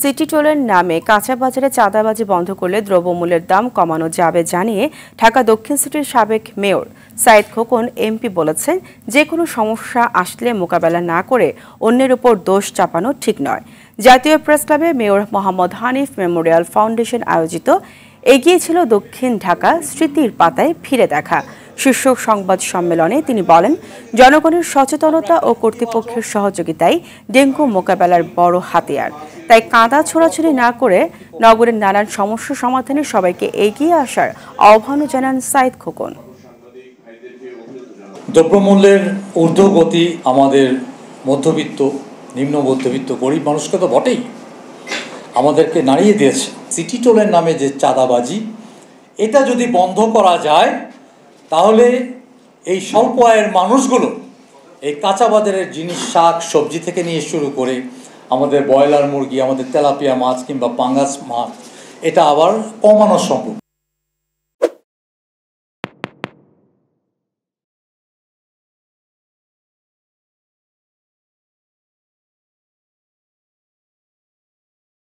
City টোলের নামে কাঁচা বাজারে চাঁদাবাজি বন্ধ করলে দ্রব্যমূল্যের দাম কমানো যাবে জানিয়ে ঢাকা দক্ষিণ সিটির সাবেক মেয়র সাইদ খোকন এমপি বলেছেন, যে কোনো সমস্যা আসলে মোকাবেলা না করে অন্যের উপর দোষ চাপানো ঠিক নয়। জাতীয় প্রেস ক্লাবে mayor Mohammad Hanif Memorial foundation আয়োজিত এগিয়ে ছিল দক্ষিণ ঢাকা স্মৃতির পাতায় ফিরে দেখা শীর্ষক সংবাদ সম্মেলনে তিনি বলেন, জনগণের সচেতনতা ও কর্তৃপক্ষের সহযোগিতায় ডেঙ্গু মোকাবেলার বড় হাতিয়ার। তাই কাঁদা ছোড়াছুড়ি না করে নগরের নানান সমস্যা সমাধানে সবাইকে এগিয়ে আসার আহ্বানও জানান সাইদ খোকন। দ্রব্যমূল্যের ঊর্ধ্বগতি আমাদের মধ্যবিত্ত, নিম্ন মধ্যবিত্ত গরিব মানুষকে তো বটেই, আমাদেরকে নাড়িয়ে দিয়েছে। সিটি টোলের নামে যে চাঁদাবাজি, এটা যদি বন্ধ করা যায় তাহলে এই স্বল্প আয়ের মানুষগুলো এই কাঁচা বাজারের জিনিস, শাক সবজি থেকে নিয়ে শুরু করে আমাদের ব্রয়লার মুরগি, আমাদের তেলাপিয়া মাছ কিংবা পাঙ্গাস মাছ, এটা আবার কমানো সম্ভব।